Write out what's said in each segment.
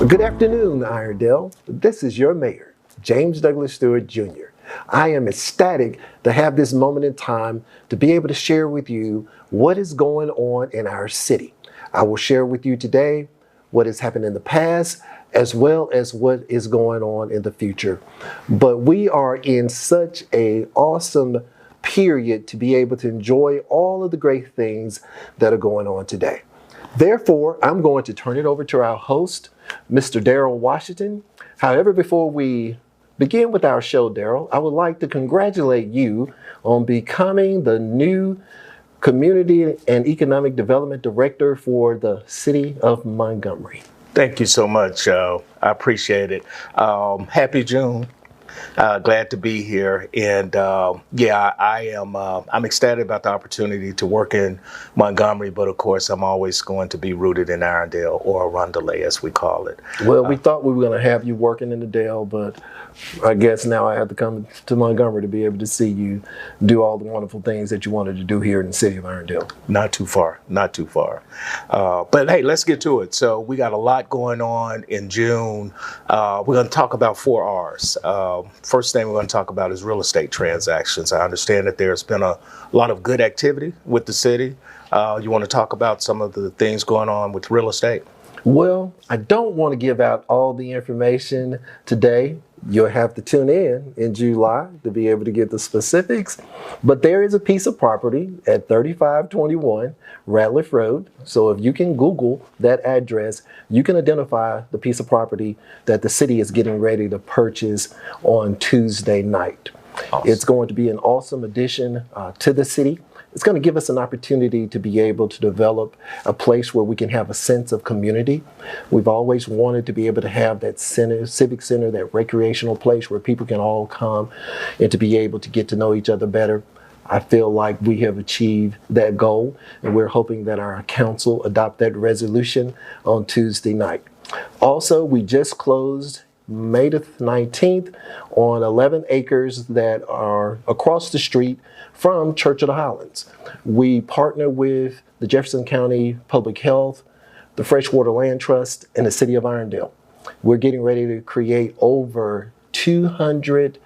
Good afternoon, Irondale. This is your mayor, James Douglas Stewart Jr. I am ecstatic to have this moment in time to be able to share with you what is going on in our city. I will share with you today what has happened in the past as well as what is going on in the future. But we are in such an awesome period to be able to enjoy all of the great things that are going on today. Therefore, I'm going to turn it over to our host, Mr. Darryl Washington. However, before we begin with our show, Darryl, I would like to congratulate you on becoming the new Community and Economic Development Director for the City of Montgomery. Thank you so much. I appreciate it. Happy June. Glad to be here. And I am. I'm ecstatic about the opportunity to work in Montgomery, but of course, I'm always going to be rooted in Irondale, or Arundel, as we call it. Well, we thought we were going to have you working in the Dale, but I guess now I have to come to Montgomery to be able to see you do all the wonderful things that you wanted to do here in the city of Irondale. Not too far, not too far. But hey, let's get to it. So we got a lot going on in June. We're going to talk about 4 R's. First thing we're going to talk about is real estate transactions. I understand that there's been a lot of good activity with the city. You want to talk about some of the things going on with real estate? Well, I don't want to give out all the information today. You'll have to tune in July to be able to get the specifics. But there is a piece of property at 3521 Ratliff Road. So if you can Google that address, you can identify the piece of property that the city is getting ready to purchase on Tuesday night. Awesome. It's going to be an awesome addition to the city. It's going to give us an opportunity to be able to develop a place where we can have a sense of community. We've always wanted to be able to have that center, civic center, that recreational place where people can all come and to be able to get to know each other better. I feel like we have achieved that goal, and we're hoping that our council adopt that resolution on Tuesday night. Also, we just closed May the 19th on 11 acres that are across the street from Church of the Highlands. We partner with the Jefferson County Public Health, the Freshwater Land Trust, and the City of Irondale. We're getting ready to create over 200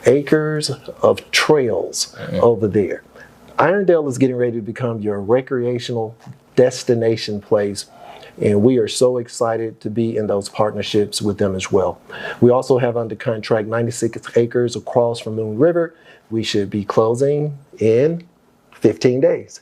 acres of trails over there. Irondale is getting ready to become your recreational destination place, and we are so excited to be in those partnerships with them as well. We also have under contract 96 acres across from Moon River. We should be closing in 15 days.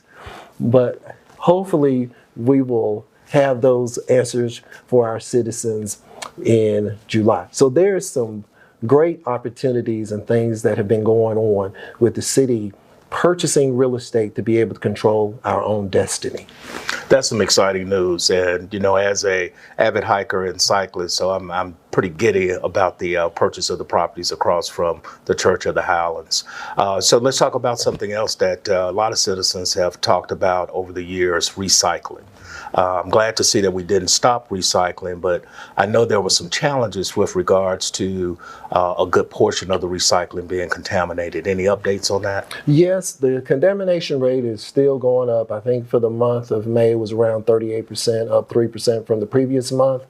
But hopefully we will have those answers for our citizens in July. So there's some great opportunities and things that have been going on with the city purchasing real estate to be able to control our own destiny. That's some exciting news. And, you know, as a avid hiker and cyclist, so I'm pretty giddy about the purchase of the properties across from the Church of the Highlands. So let's talk about something else that a lot of citizens have talked about over the years, recycling. I'm glad to see that we didn't stop recycling, but I know there were some challenges with regards to a good portion of the recycling being contaminated. Any updates on that? Yes, the contamination rate is still going up. I think for the month of May it was around 38%, up 3% from the previous month.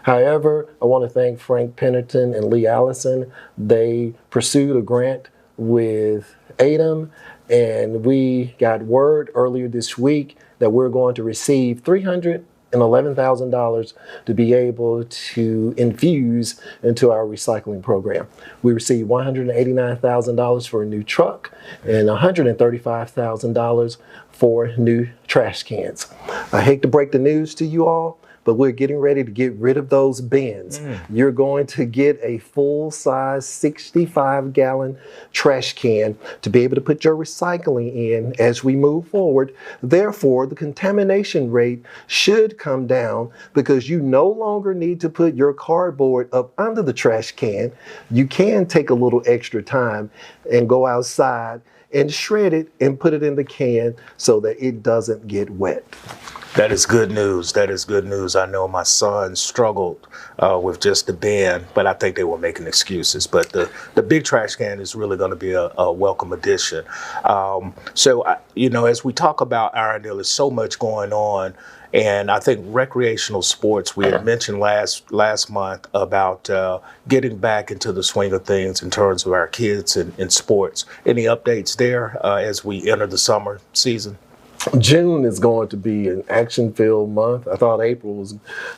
However, I want to thank Frank Pennerton and Lee Allison. They pursued a grant with ADEM, and we got word earlier this week that we're going to receive $311,000 to be able to infuse into our recycling program. We received $189,000 for a new truck and $135,000 for new trash cans. I hate to break the news to you all, but we're getting ready to get rid of those bins. You're going to get a full-size 65-gallon trash can to be able to put your recycling in as we move forward. Therefore, the contamination rate should come down because you no longer need to put your cardboard up under the trash can. You can take a little extra time and go outside and shred it and put it in the can so that it doesn't get wet. That is good news. That is good news. I know my son struggled with just the bin, but I think they were making excuses. But the big trash can is really going to be a welcome addition. So, as we talk about Irondale, there's so much going on. And I think recreational sports, we had mentioned last month about getting back into the swing of things in terms of our kids in sports. Any updates there as we enter the summer season? June is going to be an action-filled month. I thought April was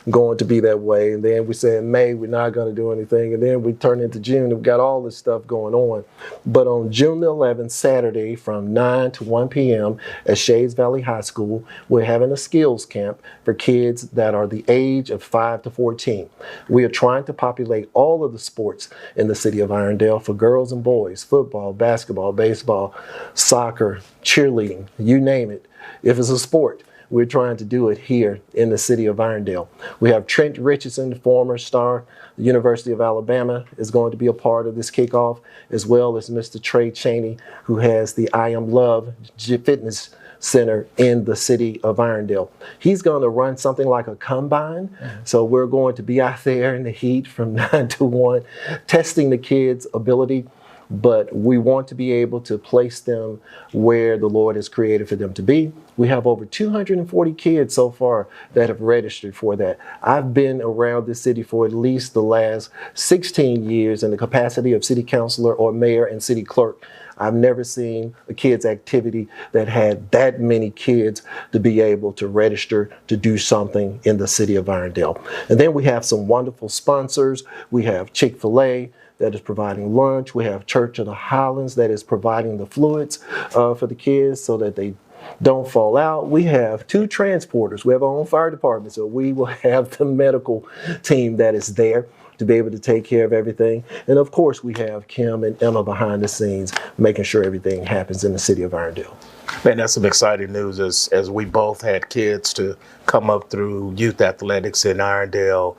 going to be that way, and then we said in May we're not going to do anything, and then we turn into June and we've got all this stuff going on. But on June the 11th, Saturday, from 9 to 1 p.m. at Shades Valley High School, we're having a skills camp for kids that are the age of 5 to 14. We are trying to populate all of the sports in the city of Irondale for girls and boys: football, basketball, baseball, soccer, cheerleading, you name it. If it's a sport, we're trying to do it here in the city of Irondale. We have Trent Richardson, former star, the University of Alabama, is going to be a part of this kickoff, as well as Mr. Trey Cheney, who has the I Am Love Fitness Center in the city of Irondale. He's going to run something like a combine. So we're going to be out there in the heat from 9 to 1, testing the kids' ability. But we want to be able to place them where the Lord has created for them to be. We have over 240 kids so far that have registered for that. I've been around this city for at least the last 16 years in the capacity of city councilor or mayor and city clerk. I've never seen a kids activity that had that many kids to be able to register to do something in the city of Irondale. And then we have some wonderful sponsors. We have Chick-fil-A that is providing lunch. We have Church of the Highlands that is providing the fluids for the kids so that they don't fall out. We have 2 transporters. We have our own fire department, so we will have the medical team that is there to be able to take care of everything. And of course, we have Kim and Emma behind the scenes making sure everything happens in the city of Irondale. Man, that's some exciting news as we both had kids to come up through youth athletics in Irondale.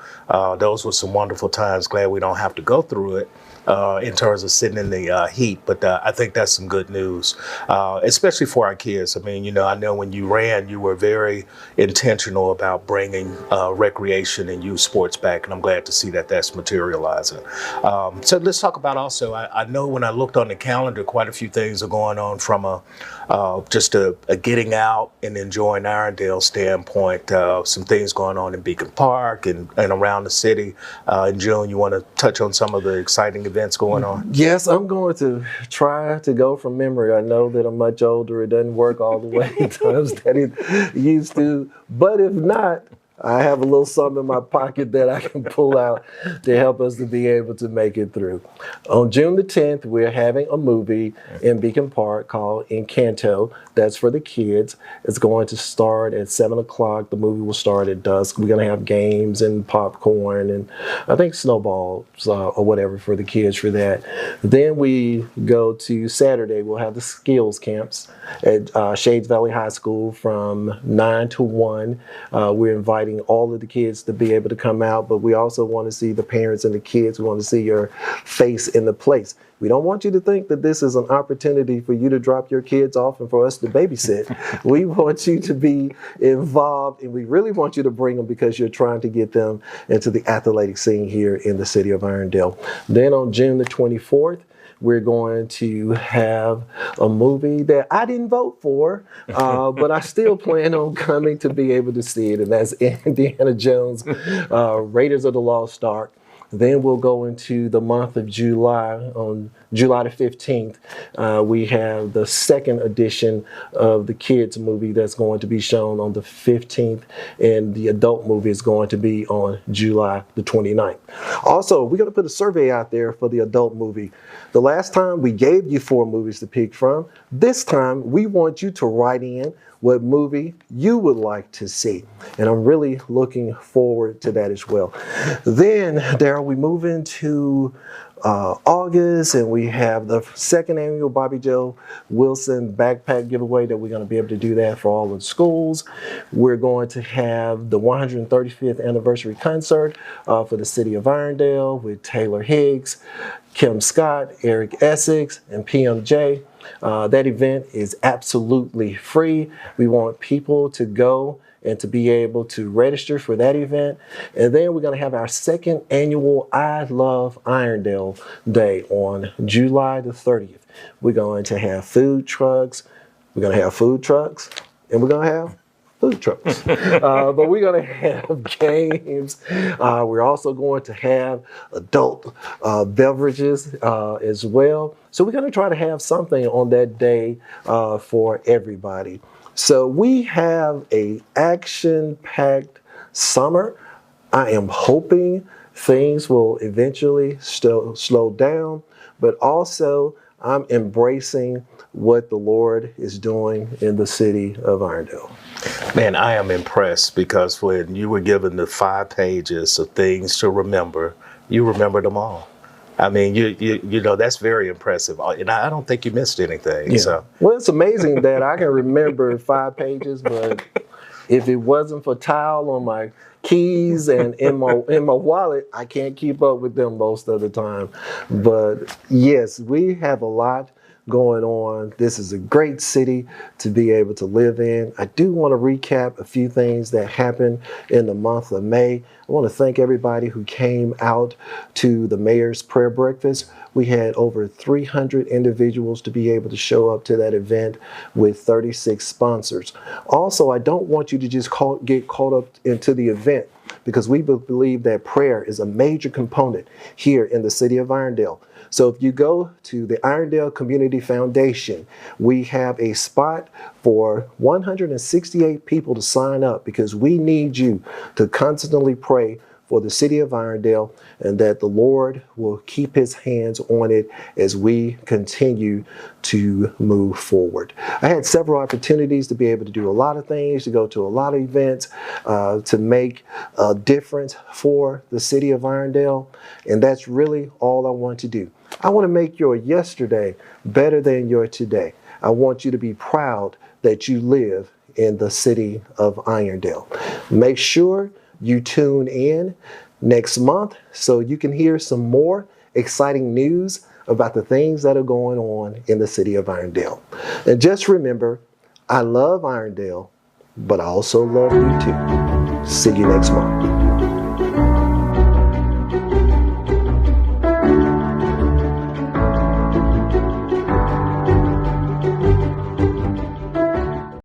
Those were some wonderful times. Glad we don't have to go through it in terms of sitting in the heat. But I think that's some good news, especially for our kids. I mean, you know, I know when you ran, you were very intentional about bringing recreation and youth sports back. And I'm glad to see that that's materializing. So let's talk about also, I know when I looked on the calendar, quite a few things are going on from just a getting out and enjoying Irondale standpoint. Some things going on in Beacon Park and around the city. In June, you want to touch on some of the exciting events going on? Yes, I'm going to try to go from memory. I know that I'm much older. It doesn't work all the way at times that it used to. But if not, I have a little something in my pocket that I can pull out to help us to be able to make it through. On June the 10th, we're having a movie in Beacon Park called Encanto. That's for the kids. It's going to start at 7 o'clock. The movie will start at dusk. We're going to have games and popcorn and I think snowballs or whatever for the kids for that. Then we go to Saturday. We'll have the skills camps at Shades Valley High School from 9 to 1. We're inviting all of the kids to be able to come out, but we also want to see the parents and the kids. We want to see your face in the place. We don't want you to think that this is an opportunity for you to drop your kids off and for us to babysit. We want you to be involved, and we really want you to bring them because you're trying to get them into the athletic scene here in the city of Irondale. Then on June the 24th, we're going to have a movie that I didn't vote for, but I still plan on coming to be able to see it, and that's Indiana Jones, Raiders of the Lost Ark. Then we'll go into the month of July. On July the 15th, we have the second edition of the kids movie that's going to be shown on the 15th, and the adult movie is going to be on July the 29th. Also, we're going to put a survey out there for the adult movie. The last time we gave you 4 movies to pick from. This time, we want you to write in what movie you would like to see. And I'm really looking forward to that as well. Then, Darryl, we move into August, and we have the second annual Bobby Joe Wilson backpack giveaway that we're going to be able to do that for all of the schools. We're going to have the 135th anniversary concert for the city of Irondale with Taylor Higgs, Kim Scott, Eric Essex, and PMJ. That event is absolutely free. We want people to go and to be able to register for that event. And then we're going to have our second annual I Love Irondale Day on July the 30th. We're going to have food trucks. We're going to have food trucks, and we're going to have food trucks. But we're going to have games. We're also going to have adult beverages as well. So we're going to try to have something on that day for everybody. So we have a action-packed summer. I am hoping things will eventually slow down, but also I'm embracing what the Lord is doing in the city of Irondale. Man, I am impressed because when you were given the 5 pages of things to remember, you remembered them all. I mean, you know, that's very impressive. And I don't think you missed anything. Yeah. So, Well, it's amazing that I can remember 5 pages, but if it wasn't for tile on my keys and in my wallet, I can't keep up with them most of the time. But yes, we have a lot going on. This is a great city to be able to live in. I do want to recap a few things that happened in the month of May. I want to thank everybody who came out to the mayor's prayer breakfast. We had over 300 individuals to be able to show up to that event with 36 sponsors. Also, I don't want you to just get caught up into the event, because we believe that prayer is a major component here in the city of Irondale. So if you go to the Irondale Community Foundation, we have a spot for 168 people to sign up, because we need you to constantly pray for the city of Irondale, and that the Lord will keep his hands on it as we continue to move forward. I had several opportunities to be able to do a lot of things, to go to a lot of events, to make a difference for the city of Irondale, and that's really all I want to do. I want to make your yesterday better than your today. I want you to be proud that you live in the city of Irondale. Make sure you tune in next month so you can hear some more exciting news about the things that are going on in the city of Irondale. And just remember, I love Irondale, but I also love you too. See you next month.